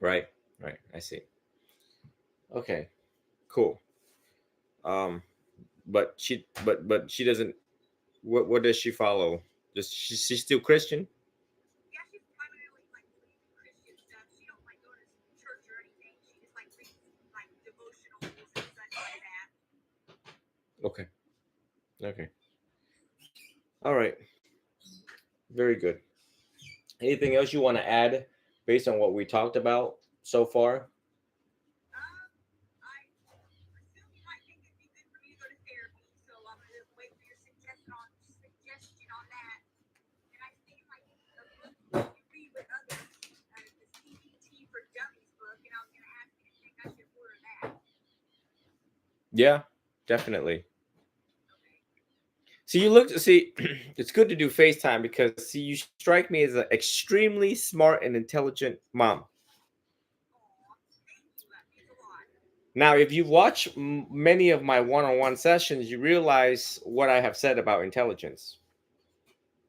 Right. Right. I see. Okay. Cool. Um, but she doesn't. What does she follow? Just she's still Christian. Yeah, she's primarily like believes in Christian stuff. She don't like go to church or anything. She just like reads like devotionals and such like that. Okay. Okay. All right. Very good. Anything else you want to add based on what we talked about so far? Um, I assume you might think it'd be good for me to go to therapy, so I'm gonna wait for your suggestion on that. And I seen like a book you read with others, the CBT for Dummies book, and I was gonna ask you if you think I should order that. Yeah, definitely. Okay. See, you look. See, it's good to do FaceTime because see, you strike me as an extremely smart and intelligent mom. Aw, thank you. That means a lot. Now, if you watch many of my one-on-one sessions, you realize what I have said about intelligence.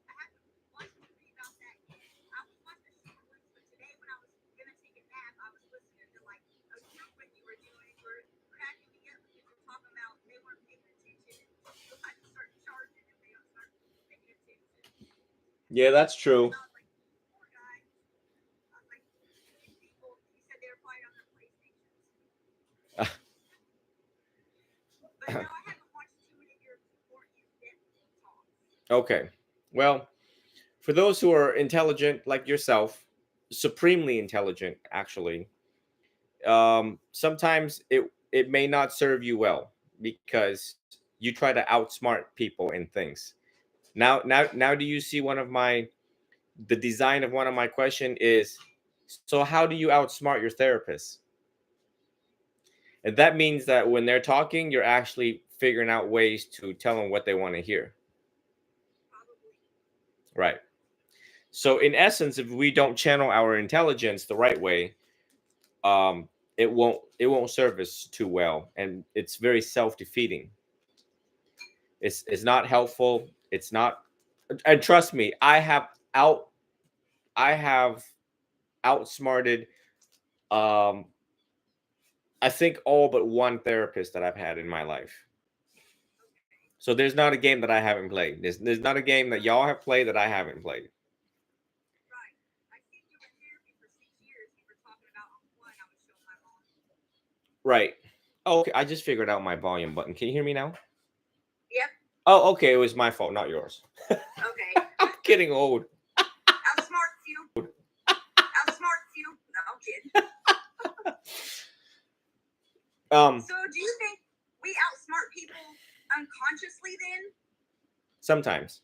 I haven't watched a movie about that yet. I was watching the short ones, but today when I was gonna take a nap, I was listening to like a group one you were doing. You were cracking me up because you're talking about they weren't paying attention and you'll have to start charging if they don't start paying attention. Yeah, that's And true. I was like, poor guy. I was like, these people. You said they were probably on their PlayStations, but no, I haven't watched too many of your more in-depth talks. Okay. Well, for those who are intelligent like yourself, supremely intelligent, actually, sometimes it may not serve you well because you try to outsmart people in things. Now, do you see one of my the design of one of my question is, so how do you outsmart your therapist? And that means that when they're talking, you're actually figuring out ways to tell them what they want to hear. Probably. Right. So in essence, if we don't channel our intelligence the right way, it won't serve us too well, and it's very self-defeating. It's not helpful. It's not, and trust me, I have outsmarted um I think all but one therapist that I've had in my life. Okay. So there's not a game that I haven't played. There's not a game that y'all have played that I haven't played. Right. I think you were in therapy for 6 years. You were talking about on one. I was showing my mom. Right. Oh, okay. I just figured out my volume button. Can you hear me now? Yep. Oh, okay. It was my fault, not yours. Okay. I'm getting old. Outsmarts you. Outsmarts you. No, I'm kidding. Um, So, do you think we outsmart people unconsciously then? sometimes.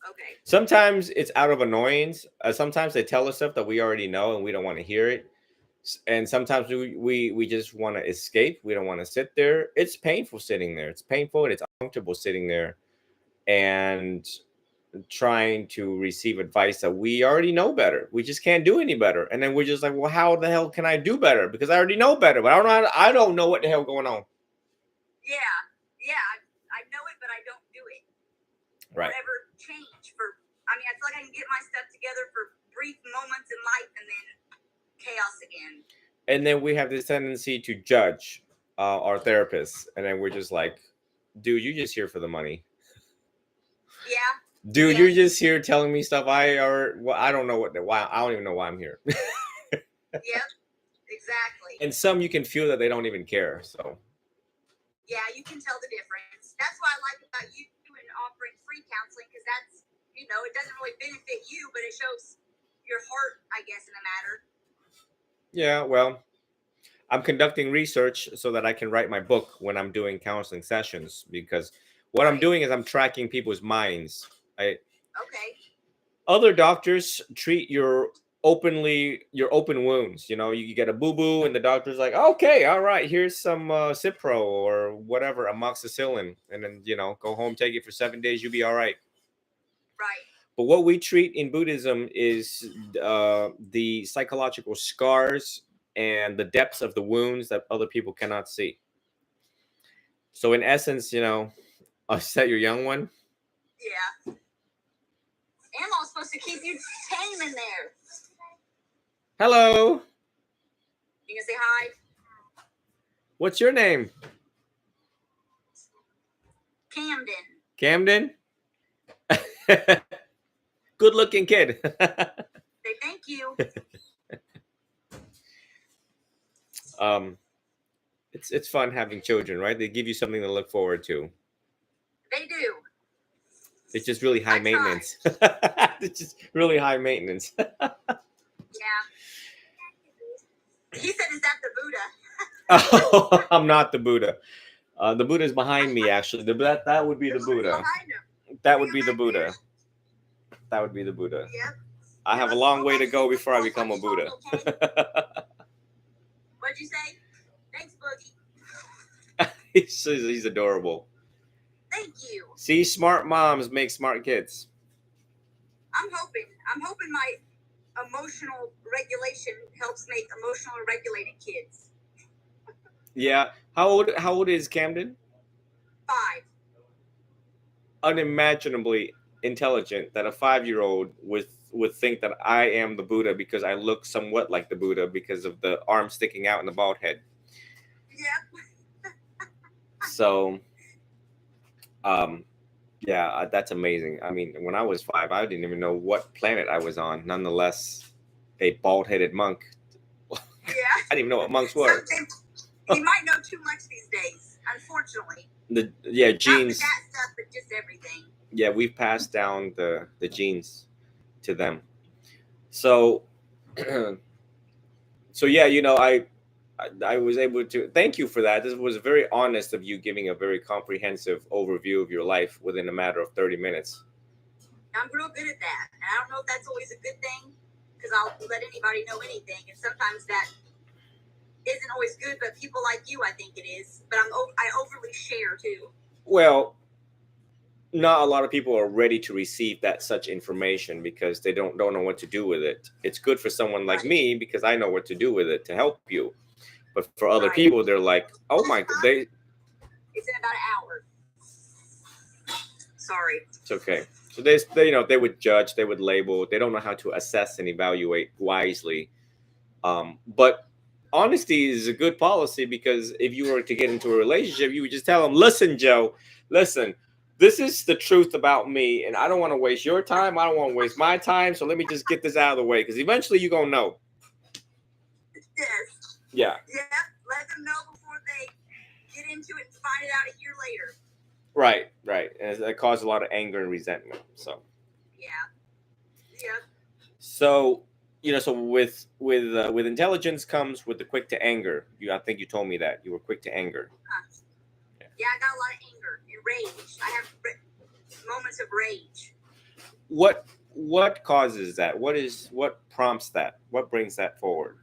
Okay. Sometimes it's out of annoyance. Sometimes they tell us stuff that we already know and we don't want to hear it. And sometimes we just want to escape. We don't want to sit there. It's painful sitting there. It's painful and it's uncomfortable sitting there and trying to receive advice that we already know better. We just can't do any better. And then we're just like, well, how the hell can I do better? Because I already know better, but I don't know what the hell going on. Yeah. Yeah. I know it, but I don't do it. Right. Or ever change for. I mean, I feel like I can get my stuff together for brief moments in life and then chaos again. And then we have this tendency to judge our therapists, and then we're just like, dude, you're just here for the money. Yeah. Dude, Yeah. you're just here telling me stuff I don't know why I don't even know why I'm here. Yep. Exactly. And some you can feel that they don't even care. So Yeah, you can tell the difference. That's what I like about you and offering free counseling because that's, it doesn't really benefit you, but it shows your heart, I guess, in a matter. yeah, well, I'm conducting research so that I can write my book when I'm doing counseling sessions because what I'm Right. doing is I'm tracking people's minds. Okay. Other doctors treat your open wounds. You get a boo-boo and the doctor's like, okay, all right, here's some Cipro or whatever, amoxicillin, and then go home, take it for 7 days, you'll be all right. Right. But what we treat in Buddhism is the psychological scars and the depths of the wounds that other people cannot see. So in essence, is that your young one? Yeah. Emma's supposed to keep you tame in there. Hello. You gonna say hi? What's your name? Camden. Camden? Good looking kid. Say thank you. It's fun having children, right? They give you something to look forward to. They do. It's just really high I try. maintenance. It's just really high maintenance. Yeah. He said, "Is that the Buddha?" Oh, I'm not the Buddha. The Buddha is behind me, actually. That would be the Buddha. Behind him. That would be the Buddha. That would be the Buddha. Yep. I have a long way to go before I become a Buddha. What'd you say? Thanks, Boogie. He's adorable. Thank you. See, smart moms make smart kids. I'm hoping my emotional regulation helps make emotionally regulated kids. Yeah. How old is Camden? 5. Unimaginably intelligent that a 5-year-old would think that I am the Buddha because I look somewhat like the Buddha because of the arm sticking out and the bald head. Yep. So, yeah, that's amazing. I mean, when I was 5, I didn't even know what planet I was on. Nonetheless, a bald-headed monk. Yeah. I didn't even know what monks were. You might know too much these days, unfortunately. Genes. Not with that stuff, but just everything. Yeah, we've passed down the genes to them. So, so yeah, I was able to thank you for that. This was very honest of you, giving a very comprehensive overview of your life within a matter of 30 minutes. I'm real good at that. And I don't know if that's always a good thing, because I'll let anybody know anything. And sometimes that isn't always good, but people like you, I think it is. But I overly share too. Well, not a lot of people are ready to receive that such information because they don't know what to do with it. It's good for someone like me because I know what to do with it to help you. But for other people, they're like, "Oh my God!" It's in about an hour. Sorry. It's okay. So they would judge, they would label. They don't know how to assess and evaluate wisely. But honesty is a good policy because if you were to get into a relationship, you would just tell them, "Listen, Joe, listen. This is the truth about me, and I don't want to waste your time. I don't want to waste my time. So let me just get this out of the way because eventually you're gonna know." Yes. Yeah. Yeah. Let them know before they get into it and find it out a year later. Right. And it caused a lot of anger and resentment. So. Yeah. Yeah. So, so with intelligence comes with the quick to anger. I think you told me that you were quick to anger. Yeah, I got a lot of anger and rage. I have moments of rage. What causes that? What prompts that? What brings that forward?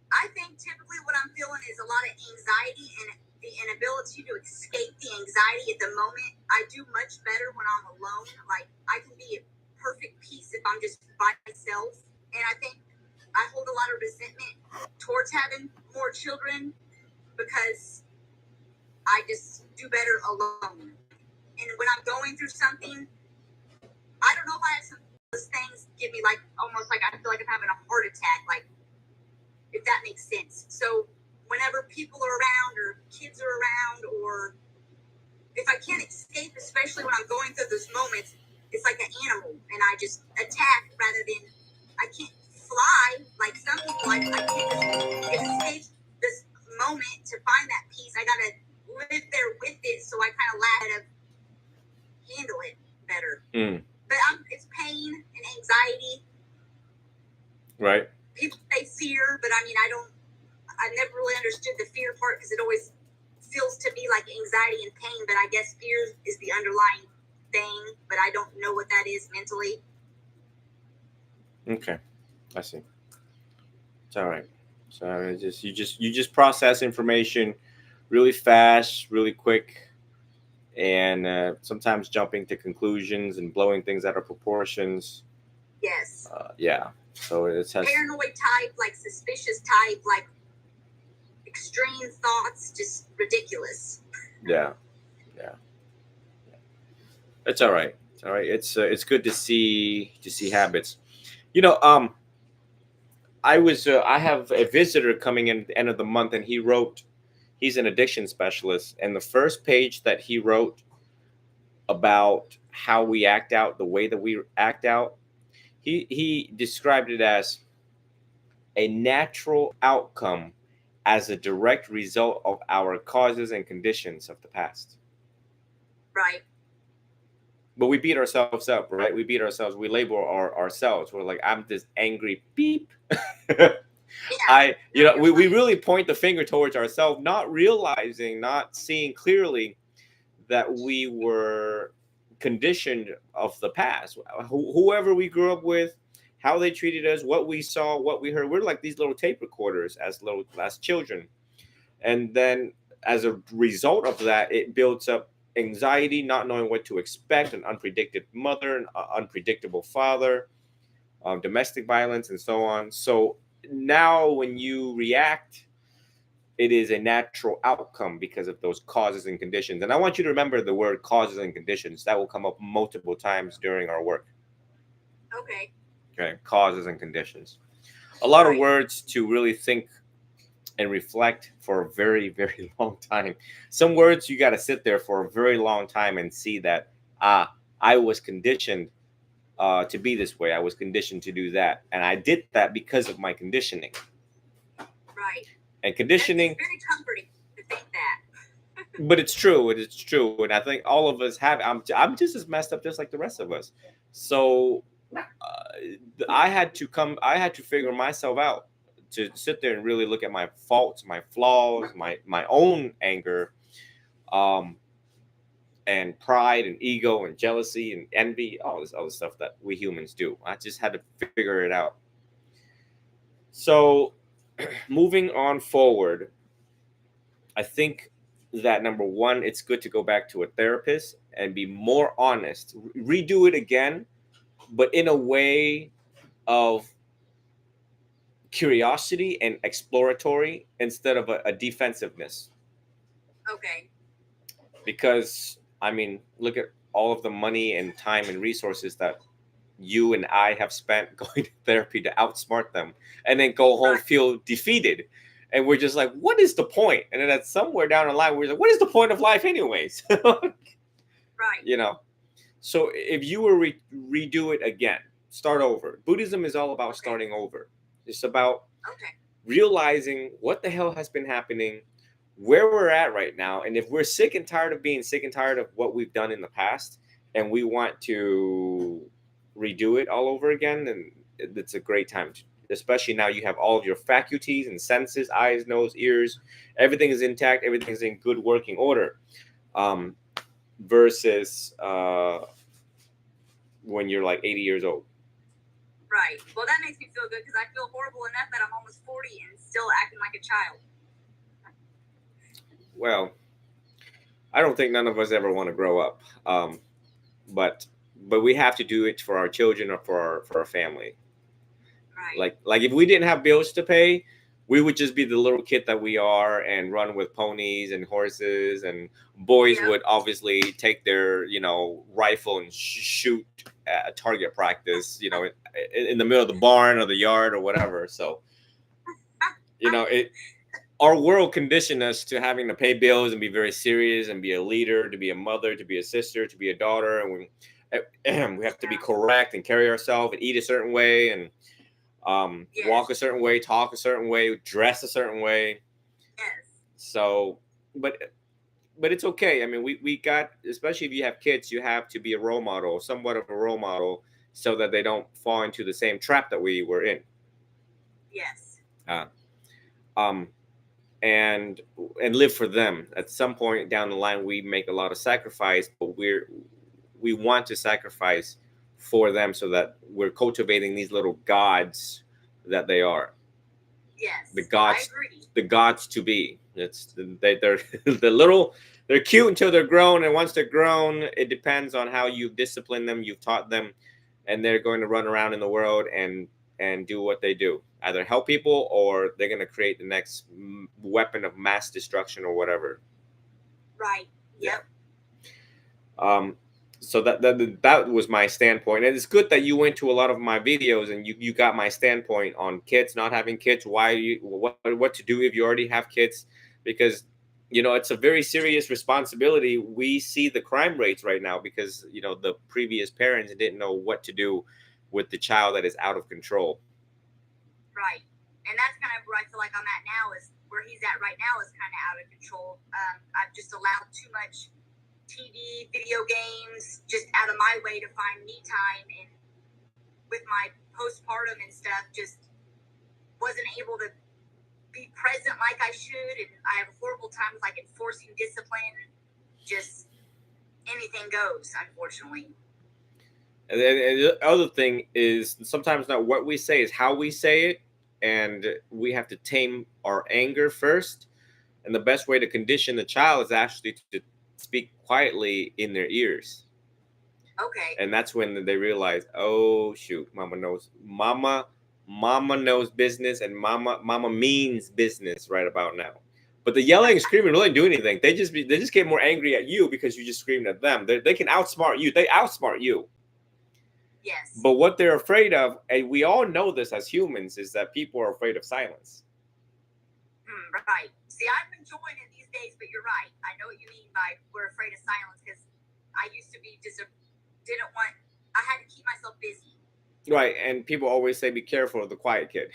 I think typically what I'm feeling is a lot of anxiety and the inability to escape the anxiety at the moment. I do much better when I'm alone. Like, I can be at perfect peace if I'm just by myself. And I think I hold a lot of resentment towards having more children because I just do better alone. And when I'm going through something, I don't know if I have some of those things give me like almost like I feel like I'm having a heart attack, like, if that makes sense. So whenever people are around or kids are around, or if I can't escape, especially when I'm going through those moments, it's like an animal and I just attack rather than I can't fly like some people. I can't just escape this moment to find that peace. I gotta live there with it, so I kind of laugh to handle it better. But it's pain and anxiety. Right. People say fear, but I mean, I never really understood the fear part because it always feels to me like anxiety and pain, but I guess fear is the underlying thing, but I don't know what that is mentally. Okay, I see. It's all right. So you just process information really fast, really quick, and sometimes jumping to conclusions and blowing things out of proportions. Yes. Yeah. So it's paranoid type, like suspicious type, like extreme thoughts, just ridiculous. Yeah. It's all right. It's all right. It's good to see habits. I have a visitor coming in at the end of the month, and he's an addiction specialist, and the first page that he wrote about how we act out, the way that we act out, he described it as a natural outcome as a direct result of our causes and conditions of the past. Right. But we beat ourselves up, right? We beat ourselves. We label ourselves. We're like, I'm this angry beep. Yeah. We really point the finger towards ourselves, not realizing, not seeing clearly that we were conditioned of the past. Whoever we grew up with, how they treated us, what we saw, what we heard. We're like these little tape recorders as children. And then as a result of that, it builds up anxiety, not knowing what to expect, an unpredicted mother, an unpredictable father, domestic violence, and so on. So now when you react, it is a natural outcome because of those causes and conditions. And I want you to remember the word causes and conditions. That will come up multiple times during our work. Okay. Okay, causes and conditions. A lot of Right. words to really think and reflect for a very, very long time. Some words you got to sit there for a very long time and see that, I was conditioned to be this way. I was conditioned to do that. And I did that because of my conditioning. Right. And conditioning. It's very comforting to think that. But it's true. It is true. And I think all of us have. I'm just as messed up just like the rest of us. So I had to figure myself out, to sit there and really look at my faults, my flaws, my own anger, and pride and ego and jealousy and envy, all this other stuff that we humans do. I just had to figure it out. So moving on forward, I think that number one, it's good to go back to a therapist and be more honest, redo it again, but in a way of curiosity and exploratory instead of a defensiveness. Okay. Because I mean, look at all of the money and time and resources that you and I have spent going to therapy to outsmart them, and then go home Right. feel defeated, and we're just like, what is the point? And then at somewhere down the line, we're like, what is the point of life anyways? Right. You know. So if you were redo it again, start over. Buddhism is all about starting over. It's about Okay. realizing what the hell has been happening, where we're at right now, and if we're sick and tired of being sick and tired of what we've done in the past, and we want to redo it all over again, then it's a great time to, especially now you have all of your faculties and senses, eyes, nose, ears, everything is intact, everything is in good working order, versus when you're like 80 years old. Right. Well, that makes me feel good because I feel horrible enough that I'm almost 40 and still acting like a child. Well, I don't think none of us ever want to grow up, but we have to do it for our children or for our family. Right. Like if we didn't have bills to pay, we would just be the little kid that we are and run with ponies and horses, and boys would obviously take their rifle and shoot at target practice, in the middle of the barn or the yard or whatever. So our world conditioned us to having to pay bills and be very serious and be a leader, to be a mother, to be a sister, to be a daughter, and we have to be correct and carry ourselves and eat a certain way and walk a certain way, talk a certain way, dress a certain way. Yes. So, but it's okay. I mean, we got, especially if you have kids, you have to be a role model, somewhat of a role model, so that they don't fall into the same trap that we were in. Yes. And live for them. At some point down the line, we make a lot of sacrifice, but we want to sacrifice for them so that we're cultivating these little gods that they are. Yes. The gods, I agree. the gods to be. They're they're cute until they're grown, and once they're grown, it depends on how you've disciplined them, you've taught them, and they're going to run around in the world and do what they do. Either help people, or they're going to create the next weapon of mass destruction or whatever. Right. Yep. So that was my standpoint, and it's good that you went to a lot of my videos and you got my standpoint on kids not having kids, why you what to do if you already have kids, because it's a very serious responsibility. We see the crime rates right now because the previous parents didn't know what to do with the child that is out of control. Right. And that's kind of where I feel like I'm at now, is where he's at right now is kind of out of control. I've just allowed too much TV, video games, just out of my way to find me time. And with my postpartum and stuff, just wasn't able to be present like I should. And I have a horrible time with like enforcing discipline. Just anything goes, unfortunately. And the other thing is sometimes not what we say, is how we say it. And we have to tame our anger first. And the best way to condition the child is actually to speak quietly in their ears. Okay. And that's when they realize, oh shoot, mama knows business, and mama means business right about now. But the yelling and screaming really do anything. They just get more angry at you because you just screamed at them. They can outsmart you. They outsmart you. Yes. But what they're afraid of, and we all know this as humans, is that people are afraid of silence. Right. See, I'm enjoying it these days, but you're right. I know what you mean by we're afraid of silence, because I used to be I had to keep myself busy. Right. And people always say, be careful of the quiet kid.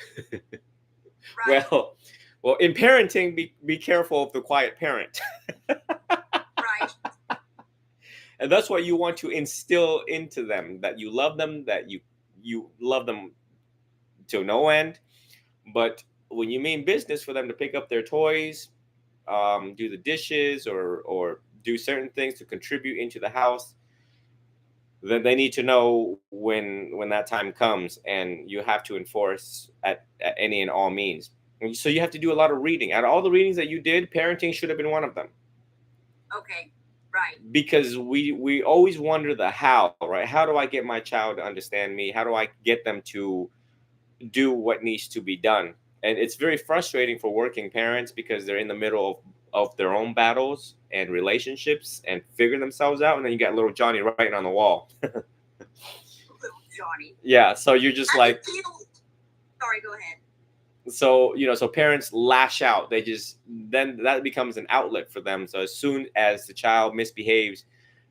Right. Well, in parenting, be careful of the quiet parent. Right. And that's what you want to instill into them, that you love them, that you love them to no end. But when you mean business, for them to pick up their toys, do the dishes, or do certain things to contribute into the house, then they need to know when that time comes, and you have to enforce at any and all means. And so you have to do a lot of reading. Out of all the readings that you did, parenting should have been one of them. Okay. Right. Because we always wonder the how, right? How do I get my child to understand me? How do I get them to do what needs to be done? And it's very frustrating for working parents because they're in the middle of their own battles and relationships and figuring themselves out. And then you got little Johnny writing on the wall. Little Johnny. Yeah. So you're just sorry, go ahead. So, so parents lash out. Then that becomes an outlet for them. So as soon as the child misbehaves,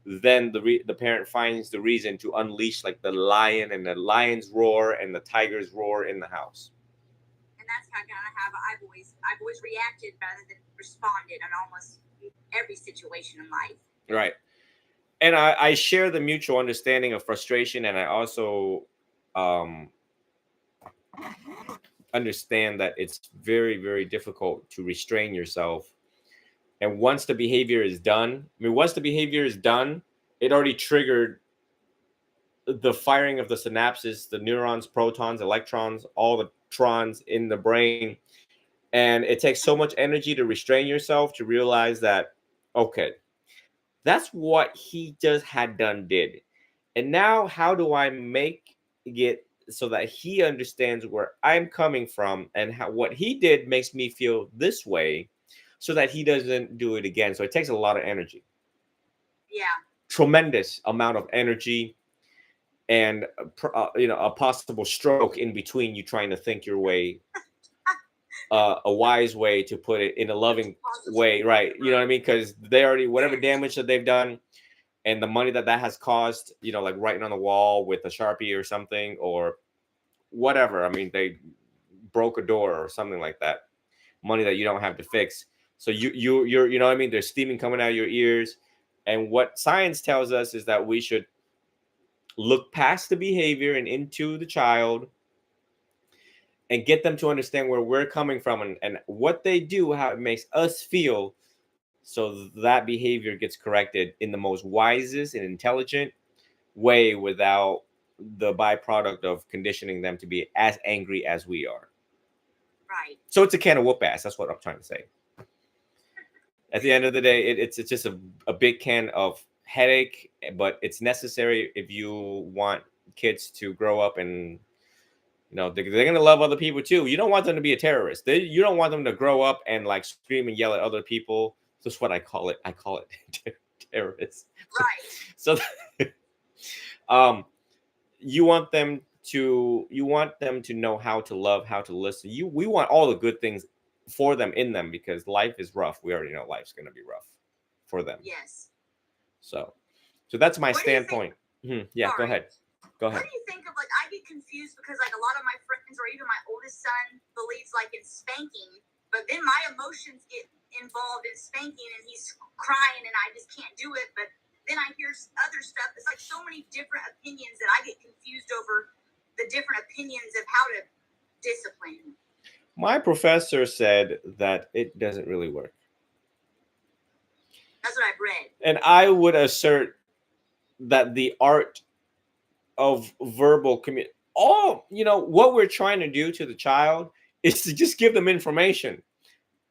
then the parent finds the reason to unleash like the lion, and the lion's roar and the tiger's roar in the house. And that's kind of how I've always reacted rather than responded on almost every situation in life. Right. And I share the mutual understanding of frustration, and I also understand that it's very, very difficult to restrain yourself. And once the behavior is done, it already triggered the firing of the synapses, the neurons, protons, electrons, all the trons in the brain. And it takes so much energy to restrain yourself, to realize that, okay, that's what he just did. And now how do I make it so that he understands where I'm coming from, and how what he did makes me feel this way, so that he doesn't do it again. So it takes a lot of energy. Yeah. Tremendous amount of energy, and a possible stroke in between you trying to think your way, a wise way to put it, in a loving way, right? You know what I mean? Because they already, whatever damage that they've done, and the money that has caused, like writing on the wall with a Sharpie or something, or whatever. I mean, they broke a door or something like that. Money that you don't have to fix. So you're you know what I mean? There's steaming coming out of your ears. And what science tells us is that we should look past the behavior and into the child, and get them to understand where we're coming from, and what they do, how it makes us feel, so that behavior gets corrected in the most wisest and intelligent way, without the byproduct of conditioning them to be as angry as we are. Right. So it's a can of whoop ass. That's what I'm trying to say. At the end of the day, it's just a big can of headache, but it's necessary if you want kids to grow up and they're going to love other people too. You don't want them to be a terrorist. You don't want them to grow up and like scream and yell at other people. That's what I call it. I call it terrorists. Right. So You want them to know how to love, how to listen. We want all the good things for them, in them, because life is rough. We already know life's going to be rough for them. Yes. So that's my What do you think- standpoint. Yeah, go Sorry. ahead. Go ahead. What do you think of, like, I get confused because, like, a lot of my friends or even my oldest son believes, like, in spanking, but then my emotions get involved in spanking and he's crying and I just can't do it. But then I hear other stuff. It's like so many different opinions that I get confused over the different opinions of how to discipline. My professor said that it doesn't really work. That's what I've read. And I would assert that the art of verbal communication, what we're trying to do to the child is to just give them information.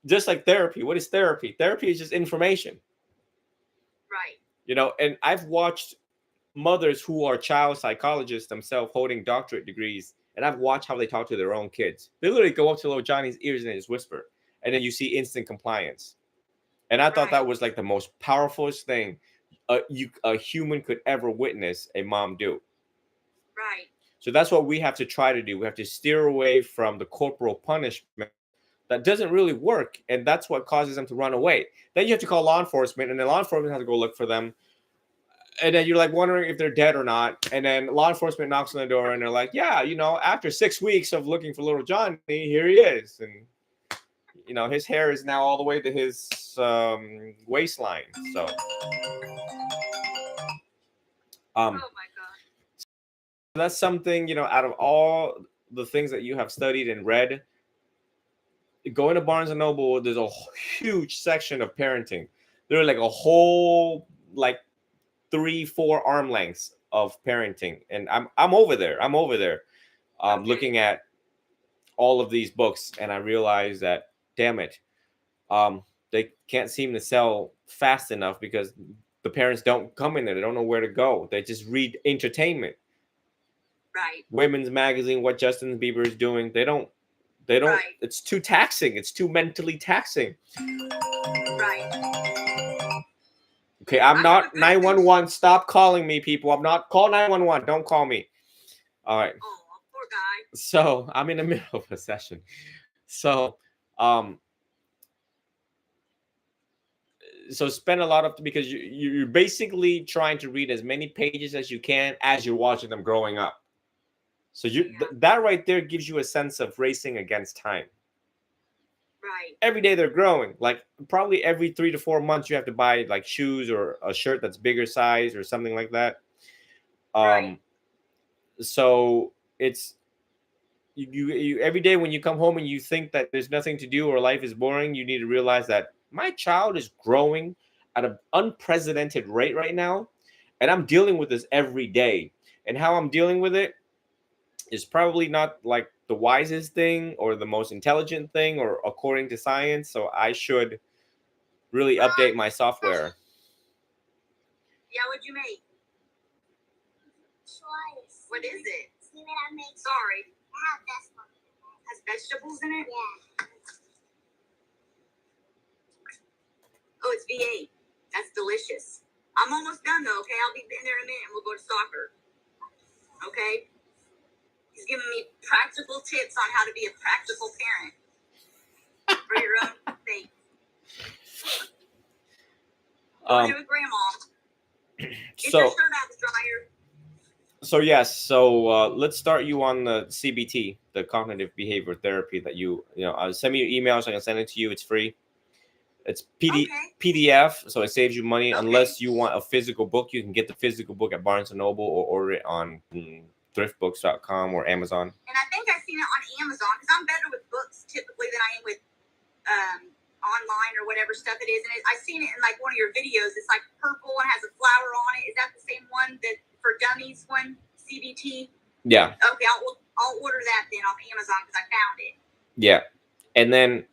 Just like therapy. What is therapy? Therapy is just information. Right. And I've watched mothers who are child psychologists themselves holding doctorate degrees, and I've watched how they talk to their own kids. They literally go up to little Johnny's ears and just whisper, and then you see instant compliance. And I thought that was like the most powerfulest thing a human could ever witness a mom do. Right. So that's what we have to try to do. We have to steer away from the corporal punishment that doesn't really work, and that's what causes them to run away. Then you have to call law enforcement, and then law enforcement has to go look for them. And then you're like wondering if they're dead or not. And then law enforcement knocks on the door and they're like, yeah, after 6 weeks of looking for little Johnny, here he is. And, his hair is now all the way to his waistline. So, Oh my God. that's something, out of all the things that you have studied and read, going to Barnes & Noble, there's a huge section of parenting. There's like a whole, 3-4 arm lengths of parenting, and I'm over there. Okay. Looking at all of these books, and I realize that, damn it, they can't seem to sell fast enough because the parents don't come in there. They don't know where to go. They just read entertainment, Right. women's magazine, what Justin Bieber is doing. They don't. Right. It's too taxing. It's too mentally taxing. Right. Okay, I'm not 911. Stop calling me, people. I'm not. Call 911. Don't call me. All right. Oh, poor guy. So I'm in the middle of a session. So, spend a lot of, because you're basically trying to read as many pages as you can as you're watching them growing up. So that right there gives you a sense of racing against time. Right. Every day they're growing. Like probably every 3 to 4 months you have to buy like shoes or a shirt that's bigger size or something like that. Right. So it's you every day when you come home and you think that there's nothing to do or life is boring, you need to realize that my child is growing at an unprecedented rate right now, and I'm dealing with this every day. And how I'm dealing with it is probably not like the wisest thing or the most intelligent thing or according to science. So I should really update my software. Yeah, what'd you make? Slice. What is it? See what I made? Sorry. I have vegetables. Has vegetables in it? Yeah. Oh, it's V8. That's delicious. I'm almost done though, okay? I'll be in there in a minute and we'll go to soccer. Okay? He's giving me practical tips on how to be a practical parent for your own sake. Go to grandma. Get your shirt out of the dryer. So yes, so let's start you on the CBT, the cognitive behavior therapy that send me your email so I can send it to you. It's free. It's PDF, so it saves you money. Okay. Unless you want a physical book, you can get the physical book at Barnes & Noble or order it on thriftbooks.com or Amazon. And I think I've seen it on Amazon because I'm better with books typically than I am with online or whatever stuff it is. And I've seen it in like one of your videos. It's like purple and has a flower on it. Is that the same one that for dummies one, CBT? Yeah. Okay, I'll order that then off Amazon because I found it. Yeah. And then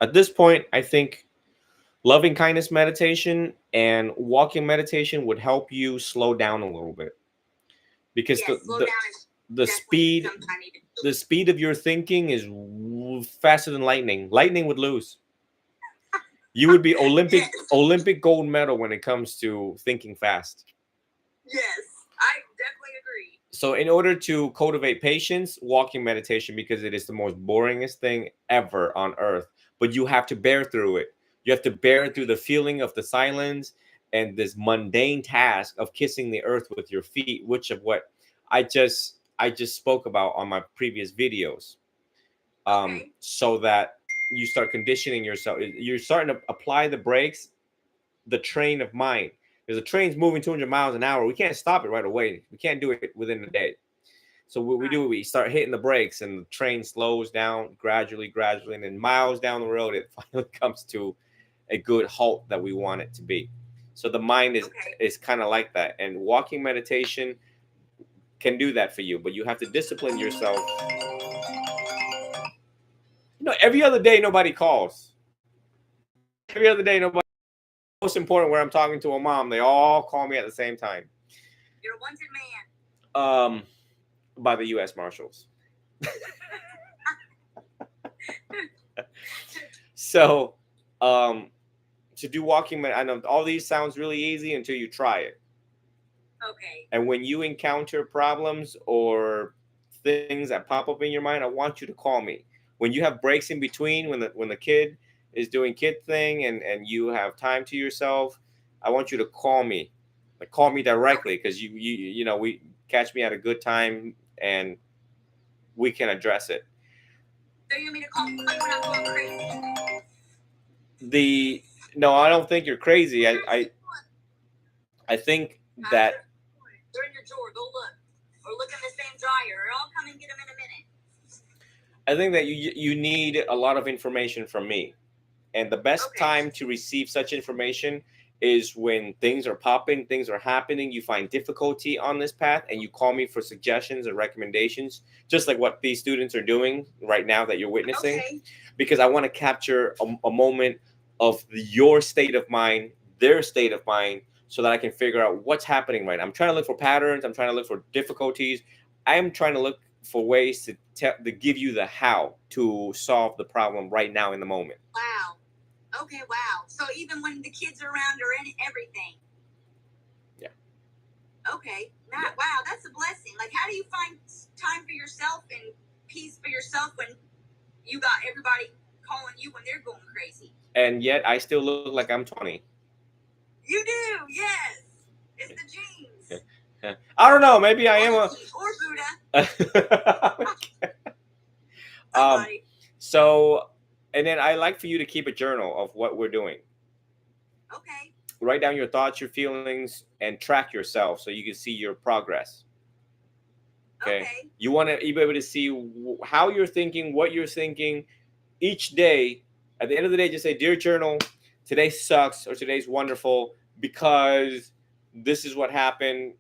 at this point, I think loving kindness meditation and walking meditation would help you slow down a little bit. Because the speed of your thinking is faster than lightning. Lightning would lose. You would be Olympic gold medal when it comes to thinking fast. Yes, I So in order to cultivate patience, walking meditation, because it is the most boringest thing ever on earth, but you have to bear through it. You have to bear through the feeling of the silence and this mundane task of kissing the earth with your feet, which of what I just spoke about on my previous videos. Okay. So that you start conditioning yourself. You're starting to apply the brakes, the train of mind. Because the train's moving 200 miles an hour. We can't stop it right away. We can't do it within a day. So what we do, we start hitting the brakes, and the train slows down gradually, and then miles down the road, it finally comes to a good halt that we want it to be. So the mind is kind of like that, and walking meditation can do that for you, but you have to discipline yourself. Every other day nobody calls. Every other day nobody. Most important, where I'm talking to a mom, they all call me at the same time. You're a wanted man. By the U.S. Marshals. So, to do walking, I know all these sounds really easy until you try it. Okay. And when you encounter problems or things that pop up in your mind, I want you to call me. When you have breaks in between, when the kid is doing kid thing and you have time to yourself, I want you to call me. Like, call me directly, because we catch me at a good time and we can address it. So you want me to call you when I'm going crazy? No, I don't think you're crazy. I think that they're in your drawer. Go look, or look in the same dryer, or I'll come and get them in a minute. I think that you need a lot of information from me, and the best time to receive such information is when things are popping, things are happening, you find difficulty on this path, and you call me for suggestions and recommendations, just like what these students are doing right now that you're witnessing. Okay. Because I want to capture a moment of your state of mind, their state of mind, so that I can figure out what's happening right now. I'm trying to look for patterns. I'm trying to look for difficulties. I am trying to look for ways to give you the how to solve the problem right now in the moment. Wow. Okay, wow. So even when the kids are around or everything. Yeah. Okay. Wow, that's a blessing. Like, how do you find time for yourself and peace for yourself when you got everybody calling you when they're going crazy? And yet I still look like I'm 20. You do, yes. It's the genes. I don't know. Maybe I am Or Buddha. So, and then I like for you to keep a journal of what we're doing. Okay. Write down your thoughts, your feelings, and track yourself so you can see your progress. Okay. You want to be able to see how you're thinking, what you're thinking each day. At the end of the day, just say, "Dear journal, today sucks," or "Today's wonderful because this is what happened.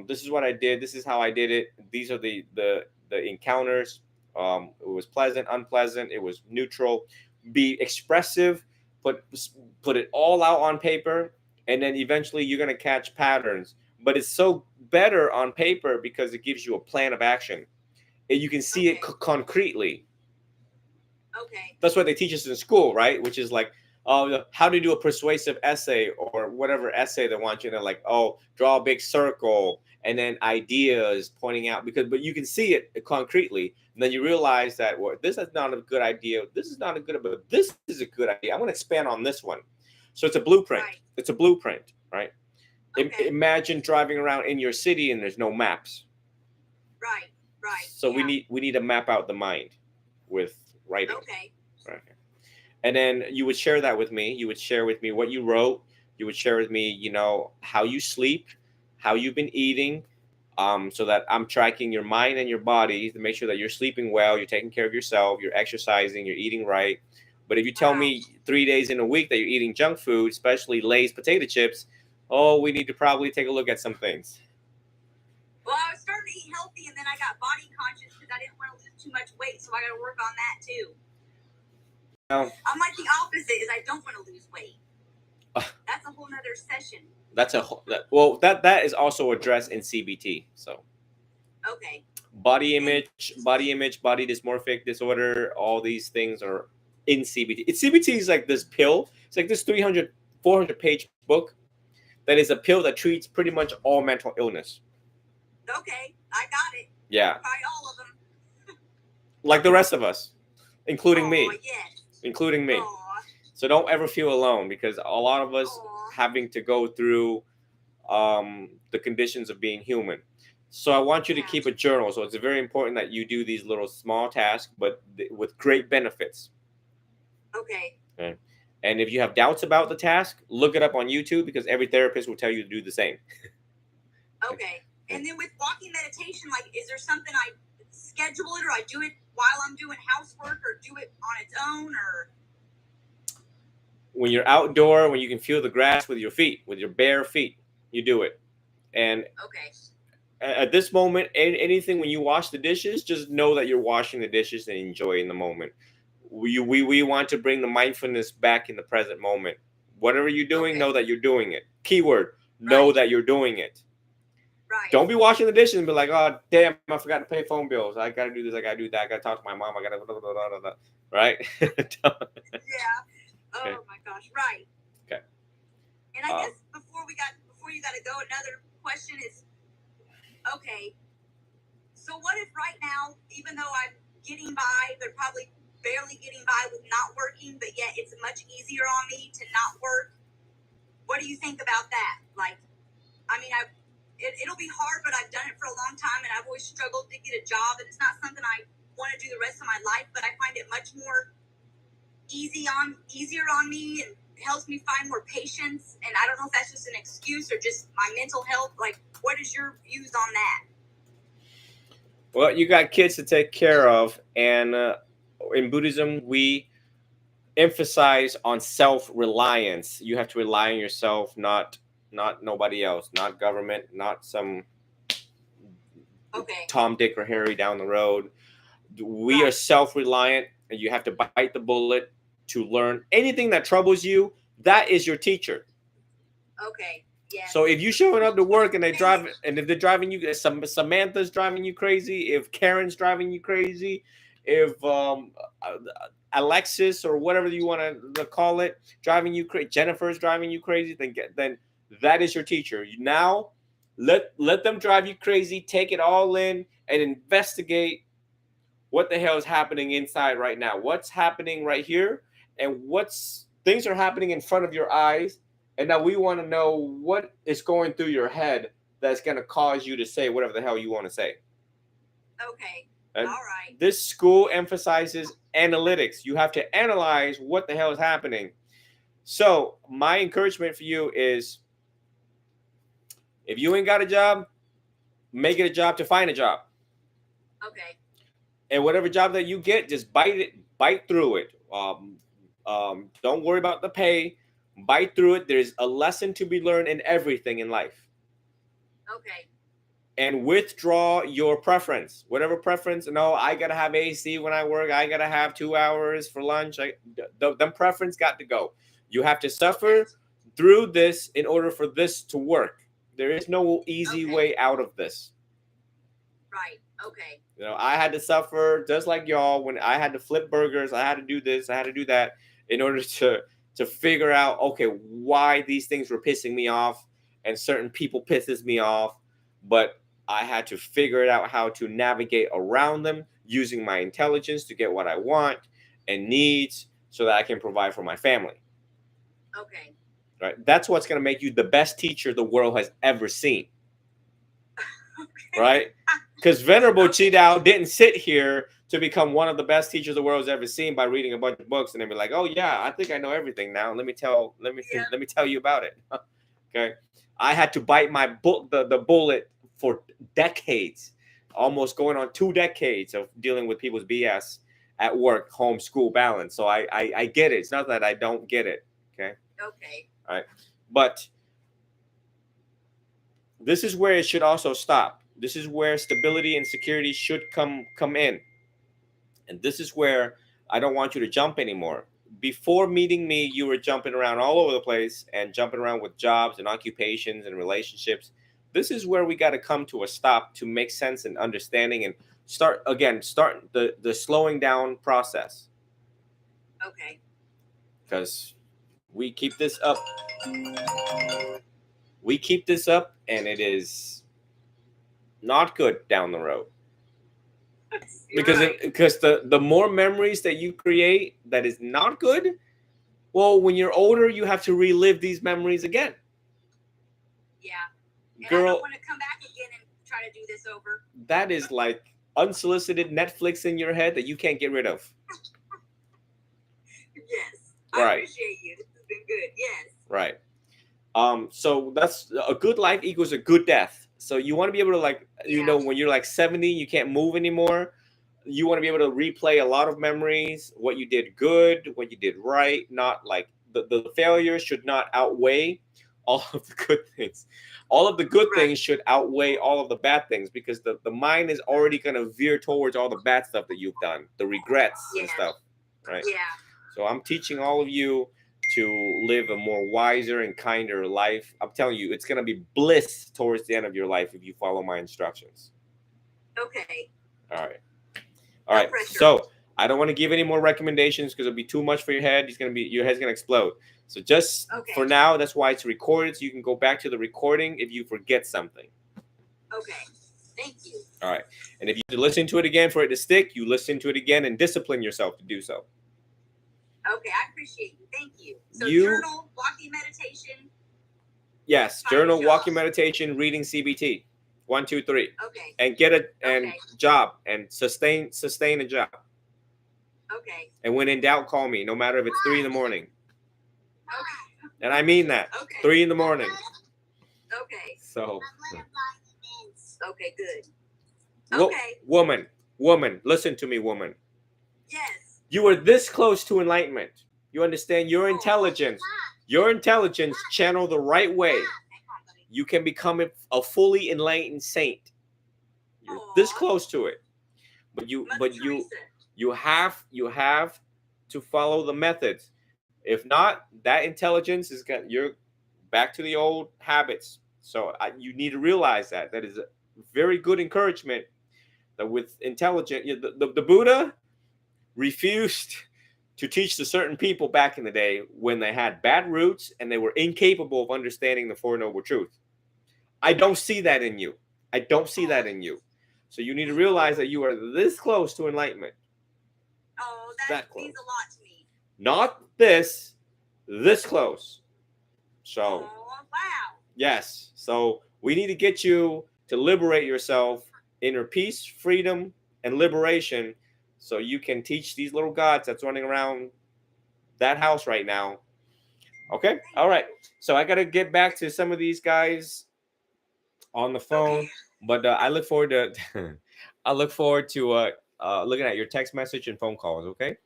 This is what I did. This is how I did it. These are the encounters. It was pleasant, unpleasant. It was neutral." Be expressive. Put it all out on paper, and then eventually you're gonna catch patterns. But it's so better on paper because it gives you a plan of action, and you can see it concretely. Okay. That's what they teach us in school, right? Which is like, how to do a persuasive essay or whatever essay they want you to, like, draw a big circle and then ideas pointing out, but you can see it concretely. And then you realize that, well, this is not a good idea. This is not a good, but this is a good idea. I'm going to expand on this one. So it's a blueprint. Right. It's a blueprint, right? Okay. Imagine driving around in your city and there's no maps. Right. So we need to map out the mind with writing. Okay. Right. And then you would share that with me. You would share with me what you wrote. You would share with me, how you sleep, how you've been eating, so that I'm tracking your mind and your body to make sure that you're sleeping well, you're taking care of yourself, you're exercising, you're eating right. But if you tell me 3 days in a week that you're eating junk food, especially Lay's potato chips, we need to probably take a look at some things. Well, I was starting to eat healthy, and then I got body conscious because I didn't want to lose too much weight, so I got to work on that too. I'm like the opposite, is I don't want to lose weight. That's a whole nother session. That is also addressed in CBT. So. Okay. Body image, body dysmorphic disorder, all these things are in CBT. CBT is like this pill. It's like this 300, 400-page book that is a pill that treats pretty much all mental illness. Okay. I got it. Yeah, Probably all of them. like the rest of us, including me, Yes. including me. Aw. So don't ever feel alone, because a lot of us Aw. having to go through the conditions of being human. So I want you to Yeah. keep a journal. So it's very important that you do these little small tasks, but with great benefits. Okay. Okay. And if you have doubts about the task, look it up on YouTube, because every therapist will tell you to do the same. Okay. And then with walking meditation, like, is there something I schedule it, or I do it while I'm doing housework, or do it on its own, or? When you're outdoor, when you can feel the grass with your feet, with your bare feet, you do it. And Okay. at this moment, anything, when you wash the dishes, just know that you're washing the dishes and enjoying the moment. We want to bring the mindfulness back in the present moment. Whatever you're doing, Okay. know that you're doing it. Keyword, know Right. that you're doing it. Right. Don't be washing the dishes and be like, oh, damn, I forgot to pay phone bills. I got to do this. I got to do that. I got to talk to my mom. I got to blah, blah, blah, blah, blah. Right? Yeah. Oh Okay. my gosh. Right. Okay. And I guess before you got to go, another question is, okay, so what if right now, even though I'm getting by, but probably barely getting by with not working, but yet it's much easier on me to not work? What do you think about that? Like, I mean, it'll be hard, but I've done it for a long time, and I've always struggled to get a job, and it's not something I want to do the rest of my life, but I find it much more easier on me, and helps me find more patience. And I don't know if that's just an excuse or just my mental health. Like, what is your views on that? Well, you got kids to take care of, and in Buddhism, we emphasize on self-reliance. You have to rely on yourself, not nobody else, not government, not some Okay. Tom, Dick, or Harry down the road. We are self-reliant, and you have to bite the bullet to learn. Anything that troubles you, that is your teacher. Okay. Yeah. So if you showing up to work and if they're driving you, Samantha's driving you crazy, if Karen's driving you crazy, if Alexis or whatever you want to call it driving you crazy, Jennifer's driving you crazy, then that is your teacher. Now let them drive you crazy, take it all in, and investigate what the hell is happening inside right now. What's happening right here, and what's things are happening in front of your eyes. And now we want to know what is going through your head that's going to cause you to say whatever the hell you want to say. Okay. And all right. This school emphasizes analytics. You have to analyze what the hell is happening. So my encouragement for you is, if you ain't got a job, make it a job to find a job. Okay. And whatever job that you get, just bite through it. Don't worry about the pay. Bite through it. There's a lesson to be learned in everything in life. Okay. And withdraw your preference, whatever preference. No, I gotta have AC when I work. I gotta have 2 hours for lunch. Them preference got to go. You have to suffer through this in order for this to work. There is no easy way out of this. Right. Okay. You know, I had to suffer just like y'all when I had to flip burgers. I had to do this. I had to do that in order to figure out, okay, why these things were pissing me off and certain people pisses me off. But I had to figure it out how to navigate around them using my intelligence to get what I want and needs so that I can provide for my family. Okay. Right? That's what's going to make you the best teacher the world has ever seen. Okay. Right? Because Venerable Chidao didn't sit here to become one of the best teachers the world has ever seen by reading a bunch of books and then be like, oh yeah, I think I know everything now. Let me tell you about it. Okay. I had to bite the bullet for decades, almost going on 2 decades of dealing with people's BS at work, home, school balance. So I get it. It's not that I don't get it. Okay. Okay. All right. But this is where it should also stop. This is where stability and security should come in. And this is where I don't want you to jump anymore. Before meeting me, you were jumping around all over the place and jumping around with jobs and occupations and relationships. This is where we got to come to a stop to make sense and understanding and start the slowing down process. Okay. Because we keep this up. We keep this up and it is not good down the road. You're Because right. because the more memories that you create that is not good, well, when you're older, you have to relive these memories again. Yeah. And I Girl, don't want to come back again and try to do this over. that is like unsolicited Netflix in your head that you can't get rid of. Yes. I Right. appreciate you. This has been good. Yes. Right. So that's a good life equals a good death. So you want to be able to, like, you Yeah. know, when you're like 70, you can't move anymore. You want to be able to replay a lot of memories, what you did good, what you did right. Not like the failures should not outweigh all of the good things. All of the good Right. things should outweigh all of the bad things, because the mind is already going to veer towards all the bad stuff that you've done, the regrets and Yeah. stuff. Right. Yeah. So I'm teaching all of you to live a more wiser and kinder life. I'm telling you, it's going to be bliss towards the end of your life if you follow my instructions. Okay. All right. No All right. pressure. So I don't want to give any more recommendations because it'll be too much for your head. Your head's going to explode. So just Okay. for now, that's why it's recorded. So you can go back to the recording if you forget something. Okay. Thank you. All right. And if you listen to it again for it to stick, you listen to it again and discipline yourself to do so. Okay, I appreciate you. Thank you. So You- journal, walking meditation. Yes. Find a Journal, job. walking meditation, reading CBT. 1, 2, 3. Okay. And get a and Okay. job and sustain a job. Okay. And when in doubt, call me, no matter if it's 3 in the morning. Okay. And I mean that. Okay. 3 in the morning. Okay. So Okay, good. wo- Okay. woman, listen to me, woman. Yes. You are this close to enlightenment. You understand your intelligence. Your intelligence channeled the right way. You can become a fully enlightened saint. You're this Aw. close to it. But Mother Teresa. you have to follow the methods. If not, that intelligence is got you're back to the old habits. So you need to realize that is a very good encouragement. That with intelligent, the Buddha refused to teach to certain people back in the day when they had bad roots and they were incapable of understanding the Four Noble Truths. I don't see that in you. I don't see that in you. So you need to realize that you are this close to enlightenment. Oh, That that close. means a lot to me. Not this close. So, Oh, wow. yes. So we need to get you to liberate yourself, inner peace, freedom, and liberation, so you can teach these little gods that's running around that house right now. Okay? All right. So I got to get back to some of these guys on the phone, Okay. but I look forward to looking at your text message and phone calls, okay?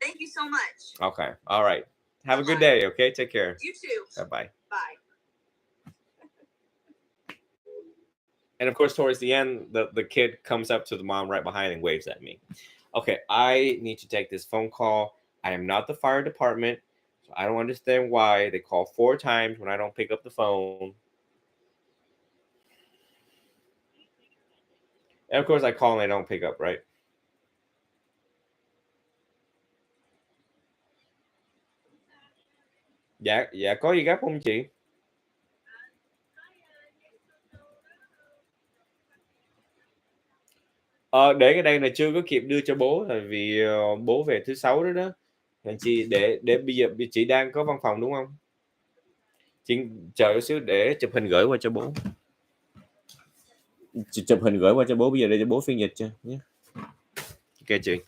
Thank you so much. Okay. All right. Have a good Bye-bye. day, okay? Take care. You too. Bye-bye. Bye. And of course, towards the end, the kid comes up to the mom right behind and waves at me. Okay, I need to take this phone call. I am not the fire department, so I don't understand why they call 4 times when I don't pick up the phone. And of course, I call and I don't pick up, right? Dạ có gì gấp không chị? Để cái đây là chưa có kịp đưa cho bố, tại vì bố về thứ 6 đó đó. Nên chị để bây giờ chị đang có văn phòng đúng không? Chị chờ xíu để chụp hình gửi qua cho bố. Chị chụp hình gửi qua cho bố, bây giờ để cho bố phiên dịch cho nhé. Ok chị.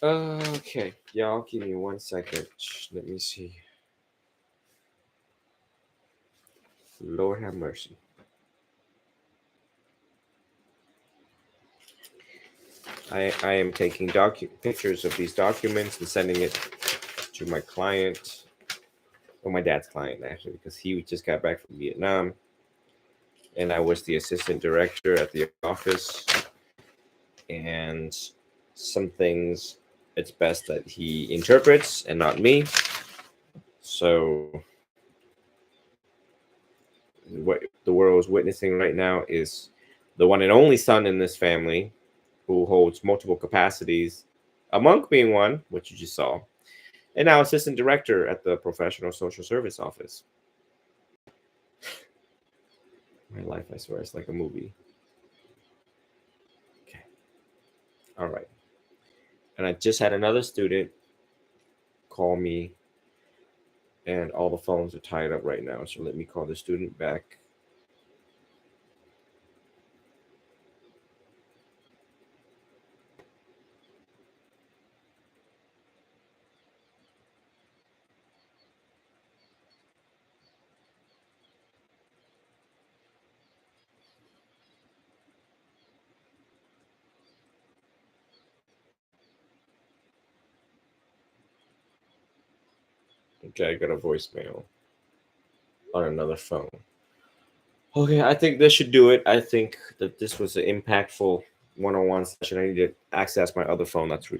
Okay, y'all give me 1 second. Let me see. Lord have mercy. I am taking pictures of these documents and sending it to my client, or my dad's client actually, because he just got back from Vietnam, and I was the assistant director at the office. And some things it's best that he interprets and not me. So what the world is witnessing right now is the one and only son in this family who holds multiple capacities, a monk being one, which you just saw, and now assistant director at the professional social service office. My life, I swear, it's like a movie. Okay. All right. And I just had another student call me, and all the phones are tied up right now. So let me call the student back. Okay, I got a voicemail on another phone. Okay, I think this should do it. I think that this was an impactful one-on-one session. I need to access my other phone. That's